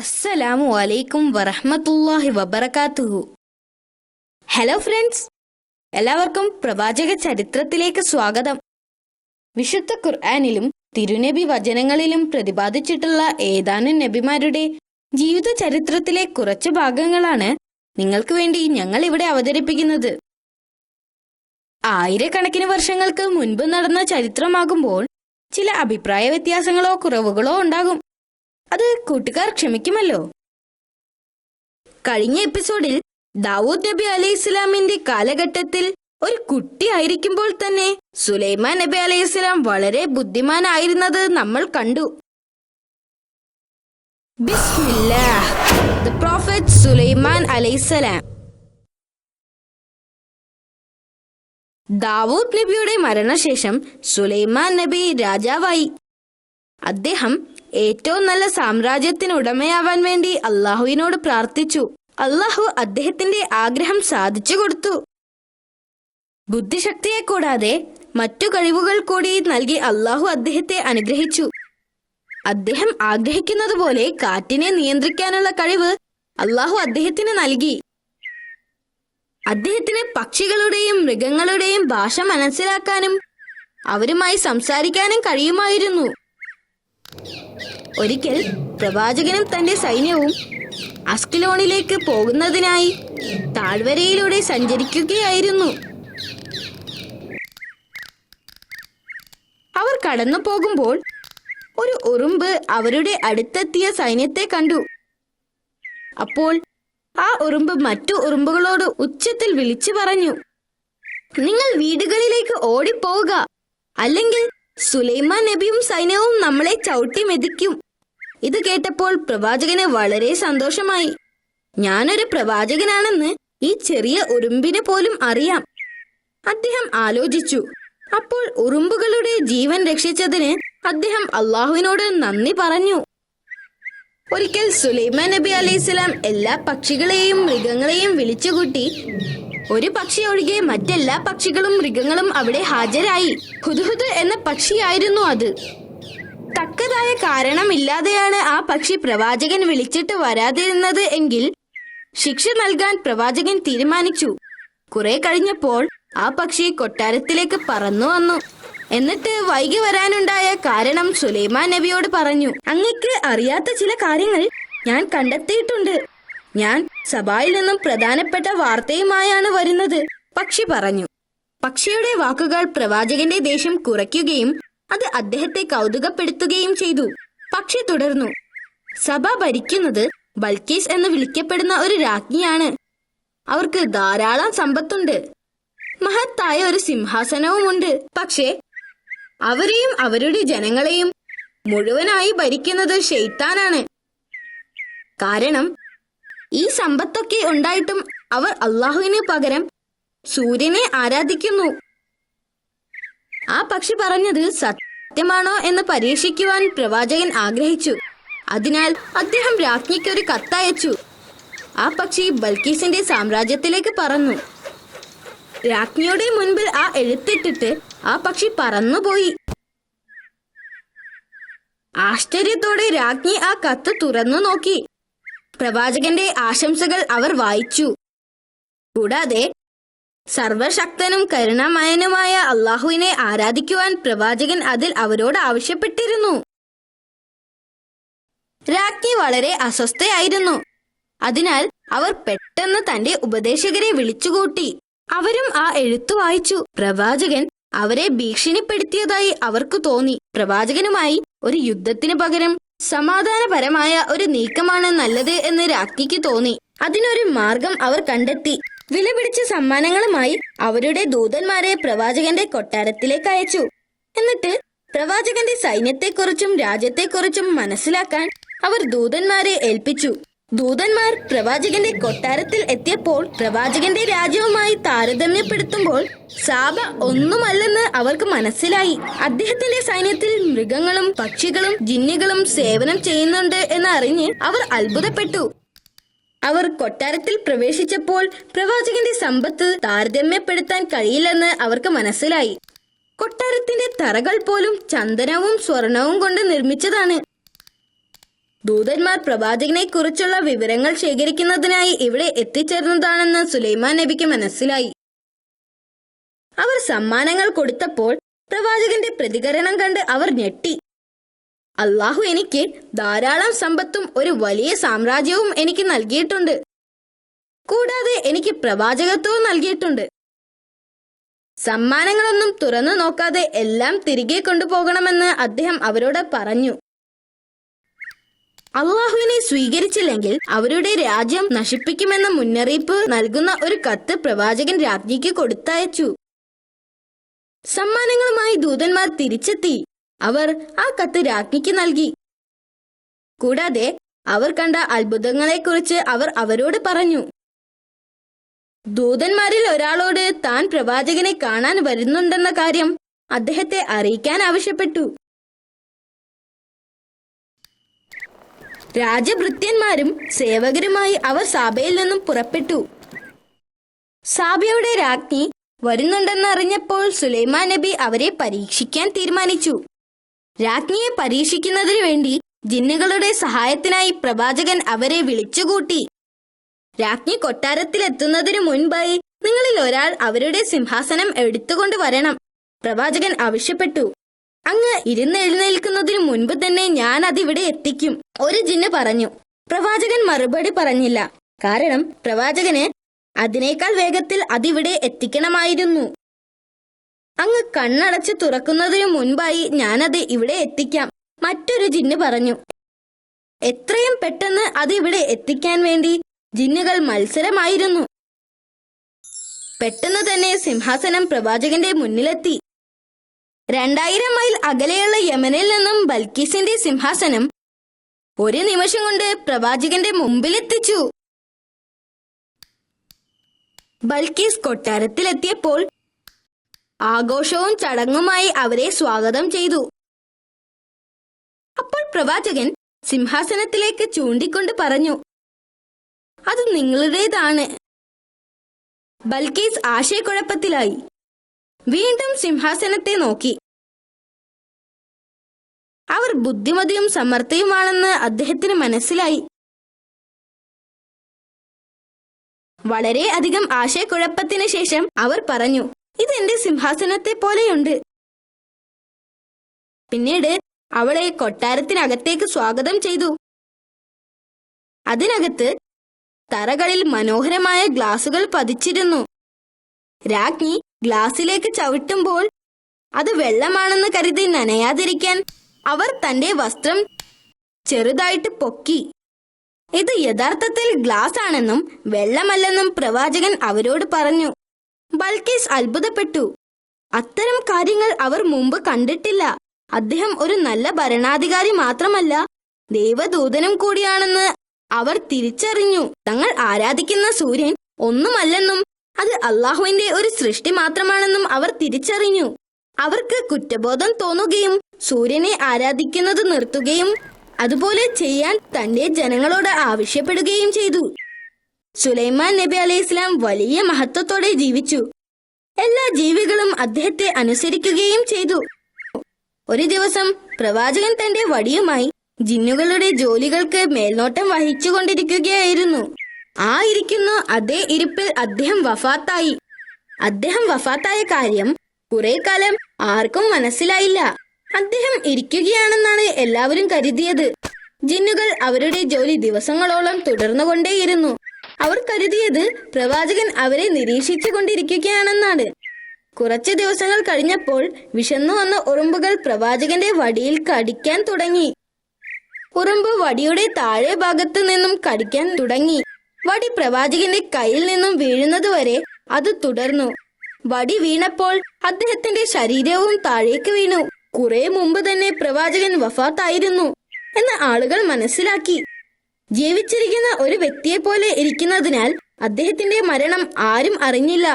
അസ്സലാമു അലൈക്കും വറഹ്മത്തുള്ളാഹി വബറകാതുഹു. ഹലോ ഫ്രണ്ട്സ്, എല്ലാവർക്കും പ്രവാചക ചരിത്രത്തിലേക്ക് സ്വാഗതം. വിശുദ്ധ ഖുർആനിലും തിരുനബി വചനങ്ങളിലും പ്രതിപാദിച്ചിട്ടുള്ള ഏതാനും നബിമാരുടെ ജീവിത ചരിത്രത്തിലെ കുറച്ച് ഭാഗങ്ങളാണ് നിങ്ങൾക്ക് വേണ്ടി ഞങ്ങൾ ഇവിടെ അവതരിപ്പിക്കുന്നത്. ആയിരക്കണക്കിന് വർഷങ്ങൾക്ക് മുൻപ് നടന്ന ചരിത്രമാകുമ്പോൾ ചില അഭിപ്രായ വ്യത്യാസങ്ങളോ കുറവുകളോ ഉണ്ടാകും. അത് കൂട്ടുകാർ ക്ഷമിക്കുമല്ലോ. കഴിഞ്ഞ എപ്പിസോഡിൽ ദാവൂദ് നബി അലൈഹി ഇസ്ലാമിന്റെ കാലഘട്ടത്തിൽ ഒരു കുട്ടിയായിരിക്കുമ്പോൾ തന്നെ സുലൈമാൻ നബി അലൈഹി ഇസ്ലാം വളരെ ബുദ്ധിമാനായിരുന്നത് നമ്മൾ കണ്ടു. ബിസ്മില്ലാഹ്, ദി പ്രോഫറ്റ് സുലൈമാൻ അലൈഹിസ്സലാം. ദാവൂദ് നബിയുടെ മരണശേഷം സുലൈമാൻ നബി രാജാവായി. അദ്ദേഹം ഏറ്റവും നല്ല സാമ്രാജ്യത്തിനുടമയാവാൻ വേണ്ടി അള്ളാഹുവിനോട് പ്രാർത്ഥിച്ചു. അള്ളാഹു അദ്ദേഹത്തിന്റെ ആഗ്രഹം സാധിച്ചു കൊടുത്തു. ബുദ്ധിശക്തിയെ കൂടാതെ മറ്റു കഴിവുകൾ കൂടി നൽകി അള്ളാഹു അദ്ദേഹത്തെ അനുഗ്രഹിച്ചു. അദ്ദേഹം ആഗ്രഹിക്കുന്നത് പോലെ കാറ്റിനെ നിയന്ത്രിക്കാനുള്ള കഴിവ് അള്ളാഹു അദ്ദേഹത്തിന് നൽകി. അദ്ദേഹത്തിന് പക്ഷികളുടെയും മൃഗങ്ങളുടെയും ഭാഷ മനസ്സിലാക്കാനും അവരുമായി സംസാരിക്കാനും കഴിയുമായിരുന്നു. ഒരിക്കൽ പ്രവാചകനും തന്റെ സൈന്യവും അസ്കലോണിലേക്ക് പോകുന്നതിനായി താഴ്വരയിലൂടെ സഞ്ചരിക്കുകയായിരുന്നു. അവർ കടന്നു പോകുമ്പോൾ ഒരു ഉറുമ്പ് അവരുടെ അടുത്തെത്തിയ സൈന്യത്തെ കണ്ടു. അപ്പോൾ ആ ഉറുമ്പ് മറ്റു ഉറുമ്പുകളോട് ഉച്ചത്തിൽ വിളിച്ചു പറഞ്ഞു, നിങ്ങൾ വീടുകളിലേക്ക് ഓടിപ്പോവുക, അല്ലെങ്കിൽ സുലൈമാൻ നബിയും സൈന്യവും നമ്മളെ ചവിട്ടി മെതിക്കും. ഇത് കേട്ടപ്പോൾ പ്രവാചകന് വളരെ സന്തോഷമായി. ഞാനൊരു പ്രവാചകനാണെന്ന് ഈ ചെറിയ ഉറുമ്പിന് പോലും അറിയാം. അദ്ദേഹം ആലോചിച്ചു. അപ്പോൾ ഉറുമ്പുകളുടെ ജീവൻ രക്ഷിച്ചതിന് അദ്ദേഹം അള്ളാഹുവിനോട് നന്ദി പറഞ്ഞു. ഒരിക്കൽ സുലൈമാൻ നബി അലൈഹിസ്സലാം എല്ലാ പക്ഷികളെയും മൃഗങ്ങളെയും വിളിച്ചുകൂട്ടി. ഒരു പക്ഷി ഒഴികെ മറ്റെല്ലാ പക്ഷികളും മൃഗങ്ങളും അവിടെ ഹാജരായി. ഹുദ്ഹുദ് എന്ന പക്ഷിയായിരുന്നു അത്. തക്കതായ കാരണമില്ലാതെയാണ് ആ പക്ഷി പ്രവാചകൻ വിളിച്ചിട്ട് വരാതിരുന്നത് എങ്കിൽ ശിക്ഷ നൽകാൻ പ്രവാചകൻ തീരുമാനിച്ചു. കുറെ കഴിഞ്ഞപ്പോൾ ആ പക്ഷി കൊട്ടാരത്തിലേക്ക് പറന്നു വന്നു. എന്നിട്ട് വൈകി വരാനുണ്ടായ കാരണം സുലൈമാൻ നബിയോട് പറഞ്ഞു. അങ്ങക്ക് അറിയാത്ത ചില കാര്യങ്ങൾ ഞാൻ കണ്ടെത്തിയിട്ടുണ്ട്. ഞാൻ സഭയിൽ നിന്നും പ്രധാനപ്പെട്ട വാർത്തയുമായാണ് വരുന്നത്, പക്ഷി പറഞ്ഞു. പക്ഷിയുടെ വാക്കുകൾ പ്രവാചകന്റെ ദേഷ്യം കുറയ്ക്കുകയും അത് അദ്ദേഹത്തെ കൗതുകപ്പെടുത്തുകയും ചെയ്തു. പക്ഷി തുടർന്നു. സഭ ഭരിക്കുന്നത് ബൽക്കീസ് എന്ന് വിളിക്കപ്പെടുന്ന ഒരു രാജ്ഞിയാണ്. അവർക്ക് ധാരാളം സമ്പത്തുണ്ട്. മഹത്തായ ഒരു സിംഹാസനവുമുണ്ട്. പക്ഷേ അവരെയും അവരുടെ ജനങ്ങളെയും മുഴുവനായി ഭരിക്കുന്നത് ശൈത്താനാണ്. കാരണം ഈ സമ്പത്തൊക്കെ ഉണ്ടായിട്ടും അവർ അള്ളാഹുവിന് പകരം സൂര്യനെ ആരാധിക്കുന്നു. ആ പക്ഷി പറഞ്ഞത് സത്യമാണോ എന്ന് പരീക്ഷിക്കുവാൻ പ്രവാചകൻ ആഗ്രഹിച്ചു. അതിനാൽ അദ്ദേഹം രാജ്ഞിക്ക് ഒരു കത്തയച്ചു. ആ പക്ഷി ബൽക്കീസിന്റെ സാമ്രാജ്യത്തിലേക്ക് പറന്നു. രാജ്ഞിയുടെ മുൻപിൽ ആ എഴുത്തിട്ടിട്ട് ആ പക്ഷി പറന്നുപോയി. ആശ്ചര്യത്തോടെ രാജ്ഞി ആ കത്ത് തുറന്നു നോക്കി. പ്രവാചകന്റെ ആശംസകൾ അവർ വായിച്ചു. കൂടാതെ സർവശക്തനും കരുണാമയനുമായ അള്ളാഹുവിനെ ആരാധിക്കുവാൻ പ്രവാചകൻ അതിൽ അവരോട് ആവശ്യപ്പെട്ടിരുന്നു. രാജ്ഞി വളരെ അസ്വസ്ഥയായിരുന്നു. അതിനാൽ അവർ പെട്ടെന്ന് തന്റെ ഉപദേശകരെ വിളിച്ചുകൂട്ടി. അവരും ആ എഴുത്തു വായിച്ചു. പ്രവാചകൻ അവരെ ഭീഷണിപ്പെടുത്തിയതായി അവർക്ക് തോന്നി. പ്രവാചകനുമായി ഒരു യുദ്ധത്തിന് പകരം സമാധാനപരമായ ഒരു നീക്കമാണ് നല്ലത് എന്ന് രാജ്ഞിക്ക് തോന്നി. അതിനൊരു മാർഗം അവർ കണ്ടെത്തി. വിലപിടിച്ച സമ്മാനങ്ങളുമായി അവരുടെ ദൂതന്മാരെ പ്രവാചകന്റെ കൊട്ടാരത്തിലേക്ക് അയച്ചു. എന്നിട്ട് പ്രവാചകന്റെ സൈന്യത്തെക്കുറിച്ചും രാജ്യത്തെക്കുറിച്ചും മനസ്സിലാക്കാൻ അവർ ദൂതന്മാരെ ഏൽപ്പിച്ചു. ദൂതന്മാർ പ്രവാചകന്റെ കൊട്ടാരത്തിൽ എത്തിയപ്പോൾ പ്രവാചകന്റെ രാജ്യവുമായി താരതമ്യപ്പെടുത്തുമ്പോൾ സാബ ഒന്നുമല്ലെന്ന് അവർക്ക് മനസ്സിലായി. അദ്ദേഹത്തിന്റെ സൈന്യത്തിൽ മൃഗങ്ങളും പക്ഷികളും ജിന്നുകളും സേവനം ചെയ്യുന്നുണ്ട് എന്ന് അറിഞ്ഞ് അവർ അത്ഭുതപ്പെട്ടു. അവർ കൊട്ടാരത്തിൽ പ്രവേശിച്ചപ്പോൾ പ്രവാചകന്റെ സമ്പത്ത് താരതമ്യപ്പെടുത്താൻ കഴിയില്ലെന്ന് അവർക്ക് മനസ്സിലായി. കൊട്ടാരത്തിന്റെ തറകൾ പോലും ചന്ദനവും സ്വർണവും കൊണ്ട് നിർമ്മിച്ചതാണ്. ദൂതന്മാർ പ്രവാചകനെ കുറിച്ചുള്ള വിവരങ്ങൾ ശേഖരിക്കുന്നതിനായി ഇവിടെ എത്തിച്ചേർന്നതാണെന്ന് സുലൈമാൻ നബിക്ക് മനസ്സിലായി. അവർ സമ്മാനങ്ങൾ കൊടുത്തപ്പോൾ പ്രവാചകന്റെ പ്രതികരണം കണ്ട് അവർ ഞെട്ടി. അല്ലാഹു എനിക്ക് ധാരാളം സമ്പത്തും ഒരു വലിയ സാമ്രാജ്യവും എനിക്ക് നൽകിയിട്ടുണ്ട്. കൂടാതെ എനിക്ക് പ്രവാചകത്വവും നൽകിയിട്ടുണ്ട്. സമ്മാനങ്ങളൊന്നും തുറന്നു നോക്കാതെ എല്ലാം തിരികെ കൊണ്ടുപോകണമെന്ന് അദ്ദേഹം അവരോട് പറഞ്ഞു. അള്ളാഹുവിനെ സ്വീകരിച്ചില്ലെങ്കിൽ അവരുടെ രാജ്യം നശിപ്പിക്കുമെന്ന മുന്നറിയിപ്പ് നൽകുന്ന ഒരു കത്ത് പ്രവാചകൻ രാജ്ഞിക്ക് കൊടുത്തയച്ചു. സമ്മാനങ്ങളുമായി ദൂതന്മാർ തിരിച്ചെത്തി. അവർ ആ കത്ത് രാജ്ഞിക്ക് നൽകി. കൂടാതെ അവർ കണ്ട അത്ഭുതങ്ങളെക്കുറിച്ച് അവർ അവരോട് പറഞ്ഞു. ദൂതന്മാരിൽ ഒരാളോട് താൻ പ്രവാചകനെ കാണാൻ വരുന്നുണ്ടെന്ന കാര്യം അദ്ദേഹത്തെ അറിയിക്കാൻ ആവശ്യപ്പെട്ടു. രാജഭൃത്യന്മാരും സേവകരുമായി അവർ സാബയിൽ നിന്നും പുറപ്പെട്ടു. സാബയുടെ രാജ്ഞി വരുന്നുണ്ടെന്നറിഞ്ഞപ്പോൾ സുലൈമാൻ നബി അവരെ പരീക്ഷിക്കാൻ തീരുമാനിച്ചു. രാജ്ഞിയെ പരീക്ഷിക്കുന്നതിനു വേണ്ടി ജിന്നുകളുടെ സഹായത്തിനായി പ്രവാചകൻ അവരെ വിളിച്ചുകൂട്ടി. രാജ്ഞി കൊട്ടാരത്തിലെത്തുന്നതിനു മുൻപായി നിങ്ങളിൽ ഒരാൾ അവരുടെ സിംഹാസനം എടുത്തുകൊണ്ട് വരണം, പ്രവാചകൻ ആവശ്യപ്പെട്ടു. അങ്ങ് ഇരുന്നെഴുന്നേൽക്കുന്നതിനു മുൻപ് തന്നെ ഞാൻ അതിവിടെ എത്തിക്കും, ഒരു ജിന്ന് പറഞ്ഞു. പ്രവാചകൻ മറുപടി പറഞ്ഞില്ല. കാരണം പ്രവാചകന് അതിനേക്കാൾ വേഗത്തിൽ അതിവിടെ എത്തിക്കണമായിരുന്നു. അങ്ങ് കണ്ണടച്ച് തുറക്കുന്നതിനു മുൻപായി ഞാനത് ഇവിടെ എത്തിക്കാം, മറ്റൊരു ജിന്ന് പറഞ്ഞു. എത്രയും പെട്ടെന്ന് അതിവിടെ എത്തിക്കാൻ വേണ്ടി ജിന്നുകൾ മത്സരമായിരുന്നു. പെട്ടെന്ന് തന്നെ സിംഹാസനം പ്രവാചകന്റെ മുന്നിലെത്തി. 2000 മൈൽ അകലെയുള്ള യമനിൽ നിന്നും ബൽക്കീസിന്റെ സിംഹാസനം ഒരു നിമിഷം കൊണ്ട് പ്രവാചകന്റെ മുമ്പിലെത്തിച്ചു. ബൽക്കീസ് കൊട്ടാരത്തിലെത്തിയപ്പോൾ ആഘോഷവും ചടങ്ങുമായി അവരെ സ്വാഗതം ചെയ്തു. അപ്പോൾ പ്രവാചകൻ സിംഹാസനത്തിലേക്ക് ചൂണ്ടിക്കൊണ്ട് പറഞ്ഞു, അത് നിങ്ങളുടേതാണ്. ബൽക്കീസ് ആശയക്കുഴപ്പത്തിലായി. വീണ്ടും സിംഹാസനത്തെ നോക്കി. അവർ ബുദ്ധിമതിയും സമർത്ഥയുമാണെന്ന് അദ്ദേഹത്തിന് മനസ്സിലായി. വളരെ അധികം ആശയക്കുഴപ്പത്തിന് ശേഷം അവർ പറഞ്ഞു, ഇതെന്റെ സിംഹാസനത്തെ പോലെയുണ്ട്. പിന്നീട് അവളെ കൊട്ടാരത്തിനകത്തേക്ക് സ്വാഗതം ചെയ്തു. അതിനകത്ത് തറകളിൽ മനോഹരമായ ഗ്ലാസുകൾ പതിച്ചിരുന്നു. രാജ്ഞി ഗ്ലാസിലേക്ക് ചവിട്ടുമ്പോൾ അത് വെള്ളമാണെന്ന് കരുതി നനയാതിരിക്കാൻ അവർ തന്റെ വസ്ത്രം ചെറുതായിട്ട് പൊക്കി. ഇത് യഥാർത്ഥത്തിൽ ഗ്ലാസ് ആണെന്നും വെള്ളമല്ലെന്നും പ്രവാചകൻ അവരോട് പറഞ്ഞു. ബൽക്കീസ് അത്ഭുതപ്പെട്ടു. അത്തരം കാര്യങ്ങൾ അവർ മുമ്പ് കണ്ടിട്ടില്ല. അദ്ദേഹം ഒരു നല്ല ഭരണാധികാരി മാത്രമല്ല, ദൈവദൂതനും കൂടിയാണെന്ന് അവർ തിരിച്ചറിഞ്ഞു. തങ്ങൾ ആരാധിക്കുന്ന സൂര്യൻ ഒന്നുമല്ലെന്നും അത് അള്ളാഹുവിന്റെ ഒരു സൃഷ്ടി മാത്രമാണെന്നും അവർ തിരിച്ചറിഞ്ഞു. അവർക്ക് കുറ്റബോധം തോന്നുകയും സൂര്യനെ ആരാധിക്കുന്നത് നിർത്തുകയും അതുപോലെ ചെയ്യാൻ തന്റെ ജനങ്ങളോട് ആവശ്യപ്പെടുകയും ചെയ്തു. സുലൈമാൻ നബി അലൈഹിസ്സലാം വലിയ മഹത്വത്തോടെ ജീവിച്ചു. എല്ലാ ജീവികളും അദ്ദേഹത്തെ അനുസരിക്കുകയും ചെയ്തു. ഒരു ദിവസം പ്രവാചകൻ തന്റെ വടിയുമായി ജിന്നുകളുടെ ജോലികൾക്ക് മേൽനോട്ടം വഹിച്ചുകൊണ്ടിരിക്കുകയായിരുന്നു. ആ ഇരിക്കുന്ന അതേ ഇരിപ്പിൽ അദ്ദേഹം വഫാത്തായി. അദ്ദേഹം വഫാത്തായ കാര്യം കുറെ കാലം ആർക്കും മനസ്സിലായില്ല. അദ്ദേഹം ഇരിക്കുകയാണെന്നാണ് എല്ലാവരും കരുതിയത്. ജിന്നുകൾ അവരുടെ ജോലി ദിവസങ്ങളോളം തുടർന്നുകൊണ്ടേയിരുന്നു. അവർ കരുതിയത് പ്രവാചകൻ അവരെ നിരീക്ഷിച്ചു കൊണ്ടിരിക്കുകയാണെന്നാണ്. കുറച്ചു ദിവസങ്ങൾ കഴിഞ്ഞപ്പോൾ വിശന്നു വന്ന ഉറുമ്പുകൾ പ്രവാചകന്റെ വടിയിൽ കടിക്കാൻ തുടങ്ങി. ഉറുമ്പ് വടിയുടെ താഴെ ഭാഗത്ത് നിന്നും കടിക്കാൻ തുടങ്ങി. വടി പ്രവാചകന്റെ കയ്യിൽ നിന്നും വീഴുന്നതുവരെ അത് തുടർന്നു. വടി വീണപ്പോൾ അദ്ദേഹത്തിന്റെ ശരീരവും താഴേക്ക് വീണു. കുറെ മുമ്പ് തന്നെ പ്രവാചകൻ വഫാത്തായിരുന്നു എന്ന് ആളുകൾ മനസ്സിലാക്കി. ജീവിച്ചിരിക്കുന്ന ഒരു വ്യക്തിയെ പോലെ ഇരിക്കുന്നതിനാൽ അദ്ദേഹത്തിന്റെ മരണം ആരും അറിഞ്ഞില്ല.